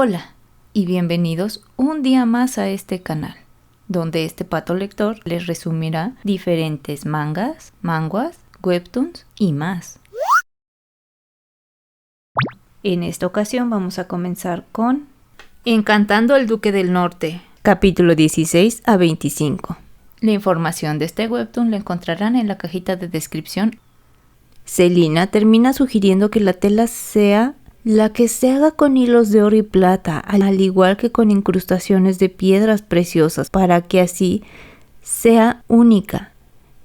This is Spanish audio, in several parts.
Hola y bienvenidos un día más a este canal, donde este pato lector les resumirá diferentes mangas, manhwas, webtoons y más. En esta ocasión vamos a comenzar con Encantando al Duque del Norte, capítulo 16 a 25. La información de este webtoon la encontrarán en la cajita de descripción. Selina termina sugiriendo que la tela sea la que se haga con hilos de oro y plata, al igual que con incrustaciones de piedras preciosas, para que así sea única.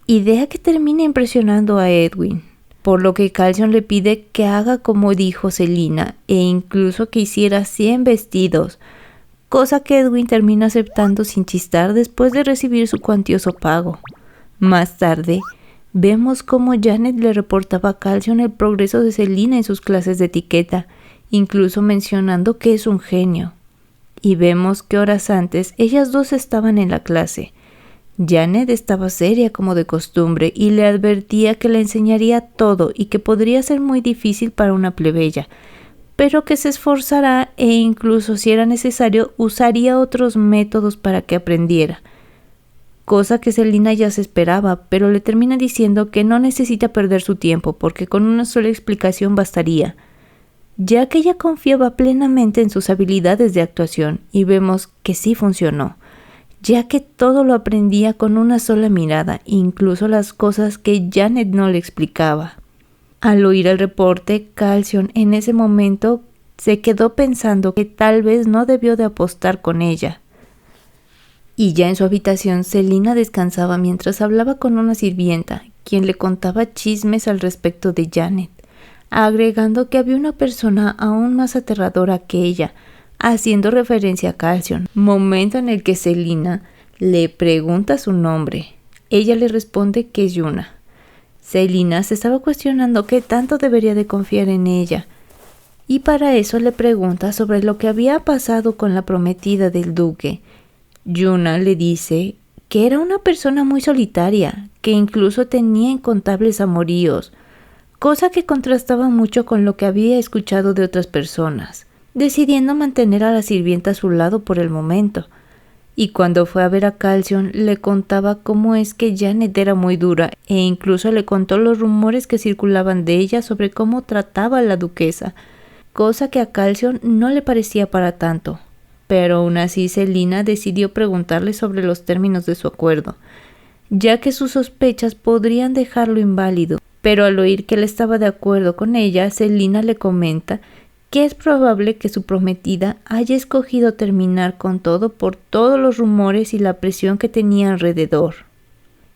Idea que termina impresionando a Edwin, por lo que Calcium le pide que haga como dijo Selina e incluso que hiciera 100 vestidos, cosa que Edwin termina aceptando sin chistar después de recibir su cuantioso pago. Más tarde, vemos cómo Janet le reportaba a Calcium el progreso de Selina en sus clases de etiqueta, incluso mencionando que es un genio. Y vemos que horas antes ellas dos estaban en la clase. Janet estaba seria como de costumbre y le advertía que le enseñaría todo y que podría ser muy difícil para una plebeya, pero que se esforzará e incluso si era necesario usaría otros métodos para que aprendiera. Cosa que Selina ya se esperaba, pero le termina diciendo que no necesita perder su tiempo porque con una sola explicación bastaría, ya que ella confiaba plenamente en sus habilidades de actuación y vemos que sí funcionó, ya que todo lo aprendía con una sola mirada, incluso las cosas que Janet no le explicaba. Al oír el reporte, Calcium en ese momento se quedó pensando que tal vez no debió de apostar con ella. Y ya en su habitación, Selina descansaba mientras hablaba con una sirvienta, quien le contaba chismes al respecto de Janet, agregando que había una persona aún más aterradora que ella, haciendo referencia a Calcium, momento en el que Selina le pregunta su nombre. Ella le responde que es Yuna. Selina se estaba cuestionando qué tanto debería de confiar en ella, y para eso le pregunta sobre lo que había pasado con la prometida del duque. Yuna le dice que era una persona muy solitaria, que incluso tenía incontables amoríos, cosa que contrastaba mucho con lo que había escuchado de otras personas, decidiendo mantener a la sirvienta a su lado por el momento. Y cuando fue a ver a Calcium le contaba cómo es que Janet era muy dura e incluso le contó los rumores que circulaban de ella sobre cómo trataba a la duquesa, cosa que a Calcium no le parecía para tanto. Pero aún así Selina decidió preguntarle sobre los términos de su acuerdo, ya que sus sospechas podrían dejarlo inválido. Pero al oír que él estaba de acuerdo con ella, Selina le comenta que es probable que su prometida haya escogido terminar con todo por todos los rumores y la presión que tenía alrededor.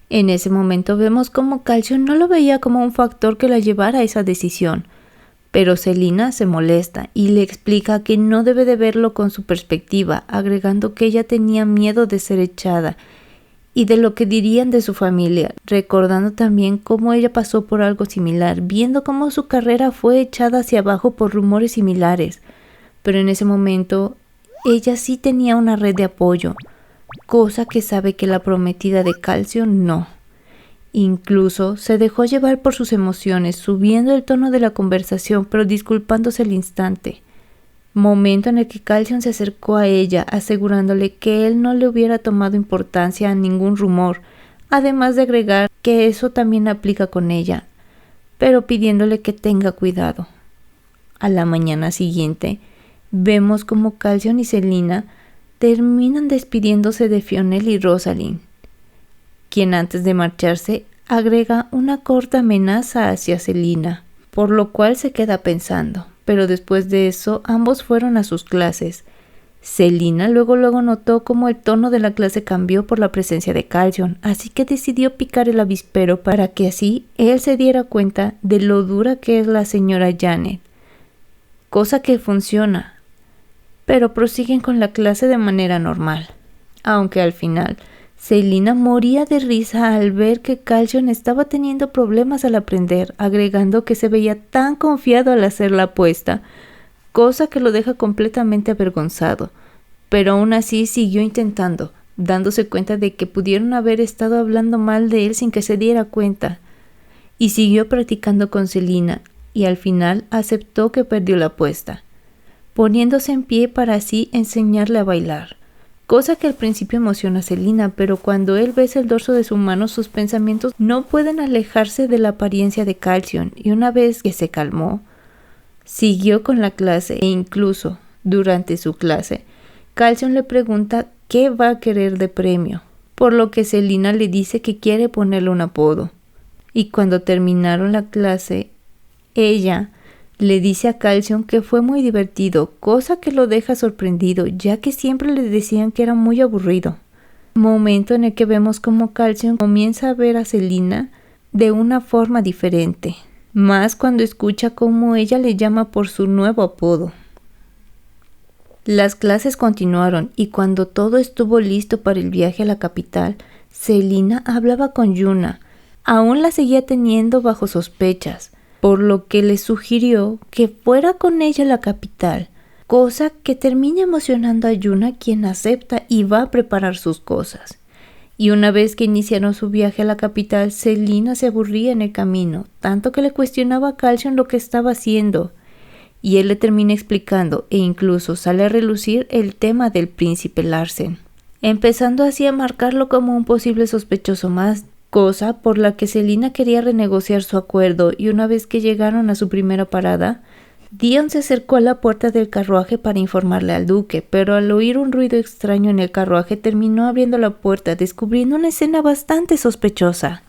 En ese momento vemos cómo Calcium no lo veía como un factor que la llevara a esa decisión, pero Selina se molesta y le explica que no debe de verlo con su perspectiva, agregando que ella tenía miedo de ser echada y de lo que dirían de su familia, recordando también cómo ella pasó por algo similar, viendo cómo su carrera fue echada hacia abajo por rumores similares. Pero en ese momento, ella sí tenía una red de apoyo, cosa que sabe que la prometida de Calcium no. Incluso se dejó llevar por sus emociones, subiendo el tono de la conversación, pero disculpándose al instante. Momento en el que Calcium se acercó a ella, asegurándole que él no le hubiera tomado importancia a ningún rumor, además de agregar que eso también aplica con ella, pero pidiéndole que tenga cuidado. A la mañana siguiente, vemos como Calcium y Selina terminan despidiéndose de Fionel y Rosalind, quien antes de marcharse agrega una corta amenaza hacia Selina, por lo cual se queda pensando. Pero después de eso ambos fueron a sus clases. Selina luego notó cómo el tono de la clase cambió por la presencia de Calcium, así que decidió picar el avispero para que así él se diera cuenta de lo dura que es la señora Janet, cosa que funciona, pero prosiguen con la clase de manera normal, aunque al final Selina moría de risa al ver que Calcium estaba teniendo problemas al aprender, agregando que se veía tan confiado al hacer la apuesta, cosa que lo deja completamente avergonzado, pero aún así siguió intentando, dándose cuenta de que pudieron haber estado hablando mal de él sin que se diera cuenta, y siguió practicando con Selina, y al final aceptó que perdió la apuesta. poniéndose en pie para así enseñarle a bailar. Cosa que al principio emociona a Selina, pero cuando él besa el dorso de su mano, sus pensamientos no pueden alejarse de la apariencia de Calcium, y una vez que se calmó, siguió con la clase, e incluso durante su clase, Calcium le pregunta qué va a querer de premio, por lo que Selina le dice que quiere ponerle un apodo. Y cuando terminaron la clase, ella le dice a Calcium que fue muy divertido, cosa que lo deja sorprendido, ya que siempre le decían que era muy aburrido. Momento en el que vemos cómo Calcium comienza a ver a Selina de una forma diferente, más cuando escucha cómo ella le llama por su nuevo apodo. Las clases continuaron y cuando todo estuvo listo para el viaje a la capital, Selina hablaba con Yuna. Aún la seguía teniendo bajo sospechas, por lo que le sugirió que fuera con ella a la capital, cosa que termina emocionando a Yuna, quien acepta y va a preparar sus cosas. Y una vez que iniciaron su viaje a la capital, Selina se aburría en el camino, tanto que le cuestionaba a Calcium lo que estaba haciendo, y él le termina explicando e incluso sale a relucir el tema del príncipe Larsen, empezando así a marcarlo como un posible sospechoso más, cosa por la que Selina quería renegociar su acuerdo. Y una vez que llegaron a su primera parada, Dion se acercó a la puerta del carruaje para informarle al duque, pero al oír un ruido extraño en el carruaje terminó abriendo la puerta, descubriendo una escena bastante sospechosa.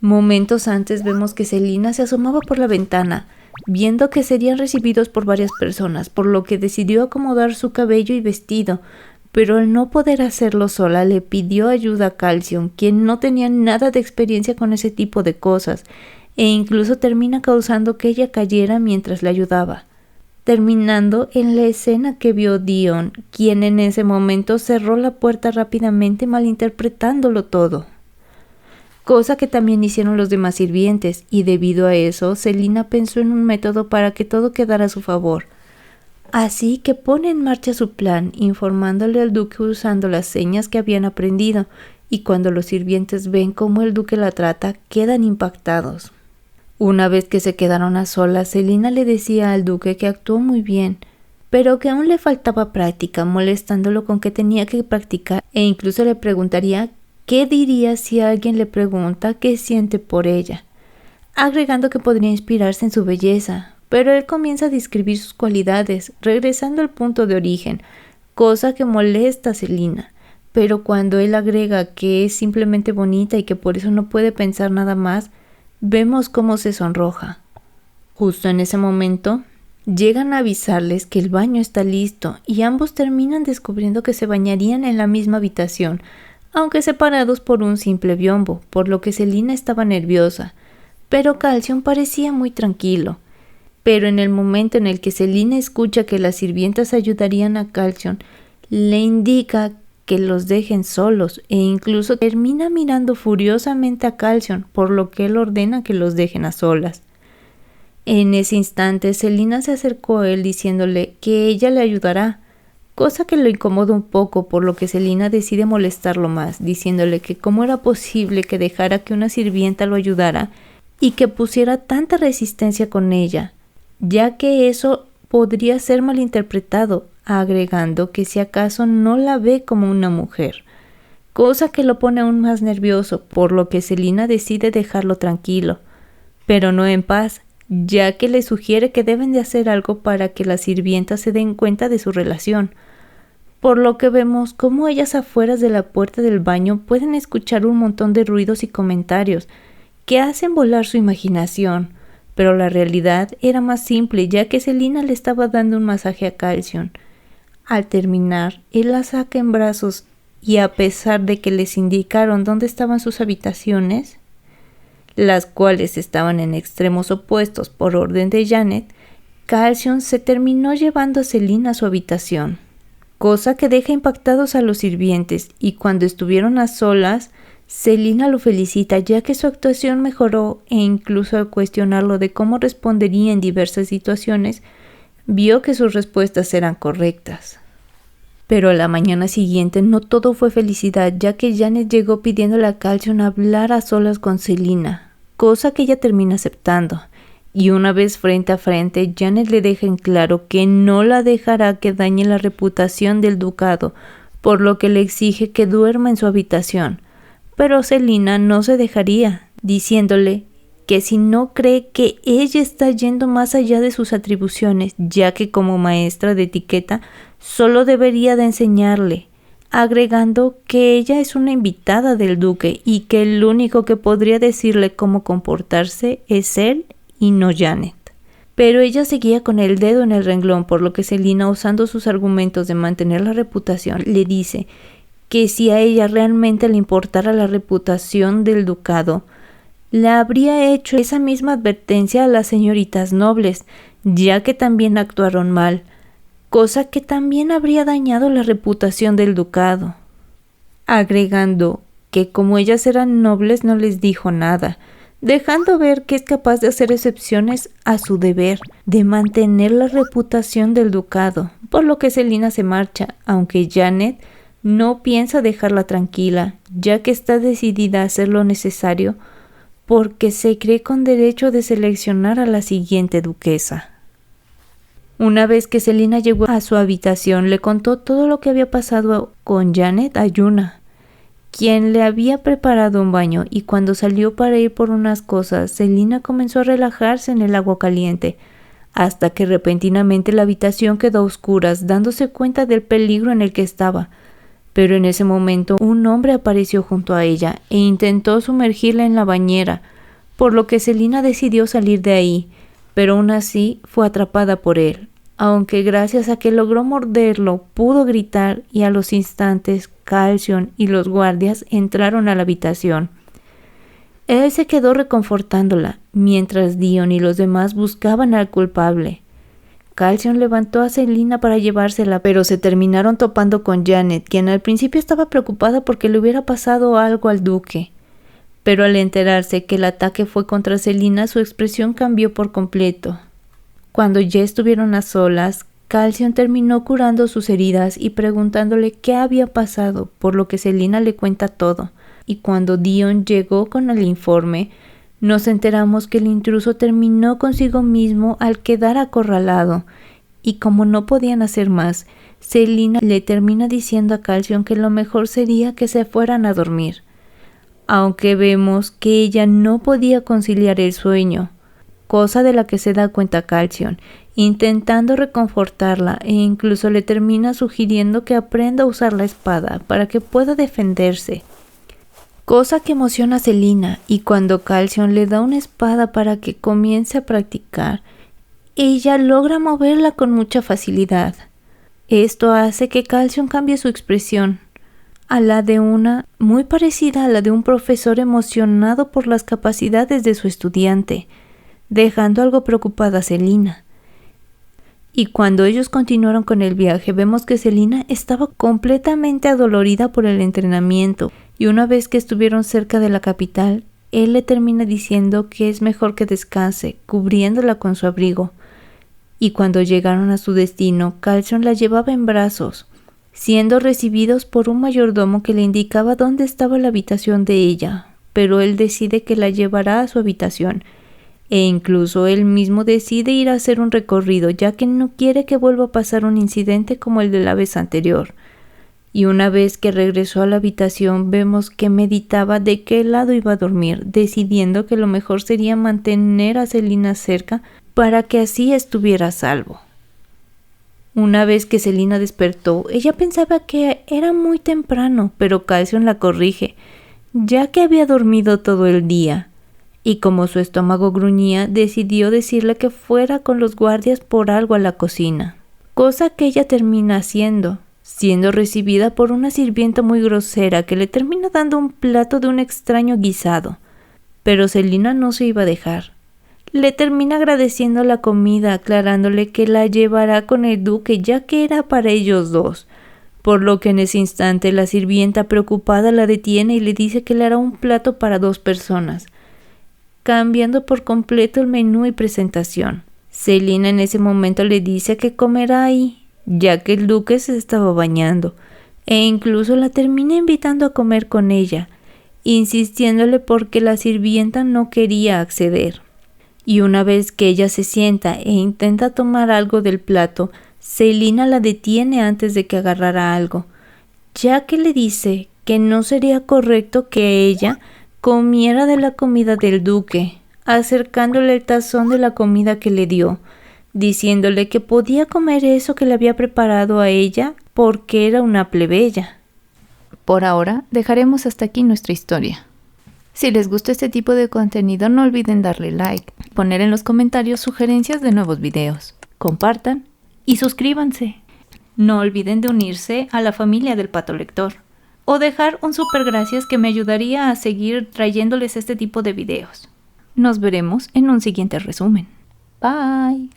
Momentos antes vemos que Selina se asomaba por la ventana, viendo que serían recibidos por varias personas, por lo que decidió acomodar su cabello y vestido, pero al no poder hacerlo sola le pidió ayuda a Calcium, quien no tenía nada de experiencia con ese tipo de cosas, e incluso termina causando que ella cayera mientras le ayudaba, terminando en la escena que vio Dion, quien en ese momento cerró la puerta rápidamente malinterpretándolo todo. Cosa que también hicieron los demás sirvientes, y debido a eso, Selina pensó en un método para que todo quedara a su favor. Así que pone en marcha su plan, informándole al duque usando las señas que habían aprendido, y cuando los sirvientes ven cómo el duque la trata, quedan impactados. Una vez que se quedaron a solas, Selina le decía al duque que actuó muy bien, pero que aún le faltaba práctica, molestándolo con que tenía que practicar, e incluso le preguntaría qué diría si alguien le pregunta qué siente por ella, agregando que podría inspirarse en su belleza. Pero él comienza a describir sus cualidades, regresando al punto de origen, cosa que molesta a Selina. Pero cuando él agrega que es simplemente bonita y que por eso no puede pensar nada más, vemos cómo se sonroja. Justo en ese momento, llegan a avisarles que el baño está listo y ambos terminan descubriendo que se bañarían en la misma habitación, aunque separados por un simple biombo, por lo que Selina estaba nerviosa, pero Calcium parecía muy tranquilo. Pero en el momento en el que Selina escucha que las sirvientas ayudarían a Calcium, le indica que los dejen solos e incluso termina mirando furiosamente a Calcium, por lo que él ordena que los dejen a solas. En ese instante, Selina se acercó a él diciéndole que ella le ayudará, cosa que lo incomoda un poco, por lo que Selina decide molestarlo más, diciéndole que cómo era posible que dejara que una sirvienta lo ayudara y que pusiera tanta resistencia con ella, ya que eso podría ser malinterpretado, agregando que si acaso no la ve como una mujer, cosa que lo pone aún más nervioso, por lo que Selina decide dejarlo tranquilo, pero no en paz, ya que le sugiere que deben de hacer algo para que las sirvientas se den cuenta de su relación, por lo que vemos cómo ellas afuera de la puerta del baño pueden escuchar un montón de ruidos y comentarios que hacen volar su imaginación. Pero la realidad era más simple, ya que Selina le estaba dando un masaje a Calcium. Al terminar, él la saca en brazos y a pesar de que les indicaron dónde estaban sus habitaciones, las cuales estaban en extremos opuestos por orden de Janet, Calcium se terminó llevando a Selina a su habitación, cosa que deja impactados a los sirvientes, y cuando estuvieron a solas, Selina lo felicita ya que su actuación mejoró e incluso al cuestionarlo de cómo respondería en diversas situaciones, vio que sus respuestas eran correctas. Pero a la mañana siguiente no todo fue felicidad, ya que Janet llegó pidiéndole a Calcium hablar a solas con Selina, cosa que ella termina aceptando. y una vez frente a frente, Janet le deja en claro que no la dejará que dañe la reputación del ducado, por lo que le exige que duerma en su habitación. Pero Selina no se dejaría, diciéndole que si no cree que ella está yendo más allá de sus atribuciones, ya que como maestra de etiqueta solo debería de enseñarle, agregando que ella es una invitada del duque y que el único que podría decirle cómo comportarse es él y no Janet. Pero ella seguía con el dedo en el renglón, por lo que Selina, usando sus argumentos de mantener la reputación, le dice que si a ella realmente le importara la reputación del ducado, le habría hecho esa misma advertencia a las señoritas nobles, ya que también actuaron mal, cosa que también habría dañado la reputación del ducado. Agregando que como ellas eran nobles no les dijo nada, dejando ver que es capaz de hacer excepciones a su deber de mantener la reputación del ducado, por lo que Selina se marcha, aunque Janet no piensa dejarla tranquila, ya que está decidida a hacer lo necesario porque se cree con derecho de seleccionar a la siguiente duquesa. Una vez que Selina llegó a su habitación, le contó todo lo que había pasado con Janet a Yuna, quien le había preparado un baño, y cuando salió para ir por unas cosas, Selina comenzó a relajarse en el agua caliente, hasta que repentinamente la habitación quedó a oscuras, dándose cuenta del peligro en el que estaba. Pero en ese momento un hombre apareció junto a ella e intentó sumergirla en la bañera, por lo que Selina decidió salir de ahí, pero aún así fue atrapada por él. Aunque gracias a que logró morderlo, pudo gritar y a los instantes Calcium y los guardias entraron a la habitación. Él se quedó reconfortándola, mientras Dion y los demás buscaban al culpable. Calcium levantó a Selina para llevársela, pero se terminaron topando con Janet, quien al principio estaba preocupada porque le hubiera pasado algo al duque. Pero al enterarse que el ataque fue contra Selina, su expresión cambió por completo. Cuando ya estuvieron a solas, Calcium terminó curando sus heridas y preguntándole qué había pasado, por lo que Selina le cuenta todo. Y cuando Dion llegó con el informe, nos enteramos que el intruso terminó consigo mismo al quedar acorralado, y como no podían hacer más, Selina le termina diciendo a Calcium que lo mejor sería que se fueran a dormir, aunque vemos que ella no podía conciliar el sueño, cosa de la que se da cuenta Calcium, intentando reconfortarla e incluso le termina sugiriendo que aprenda a usar la espada para que pueda defenderse. Cosa que emociona a Selina, y cuando Calcium le da una espada para que comience a practicar, ella logra moverla con mucha facilidad. Esto hace que Calcium cambie su expresión a la de una muy parecida a la de un profesor emocionado por las capacidades de su estudiante, dejando algo preocupada a Selina. Y cuando ellos continuaron con el viaje, vemos que Selina estaba completamente adolorida por el entrenamiento, y una vez que estuvieron cerca de la capital, él le termina diciendo que es mejor que descanse, cubriéndola con su abrigo. Y cuando llegaron a su destino, Calcium la llevaba en brazos, siendo recibidos por un mayordomo que le indicaba dónde estaba la habitación de ella, pero él decide que la llevará a su habitación, e incluso él mismo decide ir a hacer un recorrido, ya que no quiere que vuelva a pasar un incidente como el de la vez anterior. Y una vez que regresó a la habitación, vemos que meditaba de qué lado iba a dormir, decidiendo que lo mejor sería mantener a Selina cerca para que así estuviera a salvo. Una vez que Selina despertó, ella pensaba que era muy temprano, pero Calcium la corrige, ya que había dormido todo el día. Y como su estómago gruñía, decidió decirle que fuera con los guardias por algo a la cocina, cosa que ella termina haciendo, siendo recibida por una sirvienta muy grosera que le termina dando un plato de un extraño guisado. Pero Selina no se iba a dejar. Le termina agradeciendo la comida, aclarándole que la llevará con el duque, ya que era para ellos dos, por lo que en ese instante la sirvienta preocupada la detiene y le dice que le hará un plato para 2 personas, cambiando por completo el menú y presentación. Selina en ese momento le dice que comerá ahí, ya que el duque se estaba bañando, e incluso la termina invitando a comer con ella, insistiéndole porque la sirvienta no quería acceder. y una vez que ella se sienta e intenta tomar algo del plato, Selina la detiene antes de que agarrara algo, ya que le dice que no sería correcto que ella comiera de la comida del duque, acercándole el tazón de la comida que le dio, diciéndole que podía comer eso que le había preparado a ella porque era una plebeya. Por ahora, dejaremos hasta aquí nuestra historia. Si les gusta este tipo de contenido, no olviden darle like, poner en los comentarios sugerencias de nuevos videos, compartan y suscríbanse. No olviden de unirse a la familia del Pato Lector o dejar un super gracias que me ayudaría a seguir trayéndoles este tipo de videos. Nos veremos en un siguiente resumen. Bye.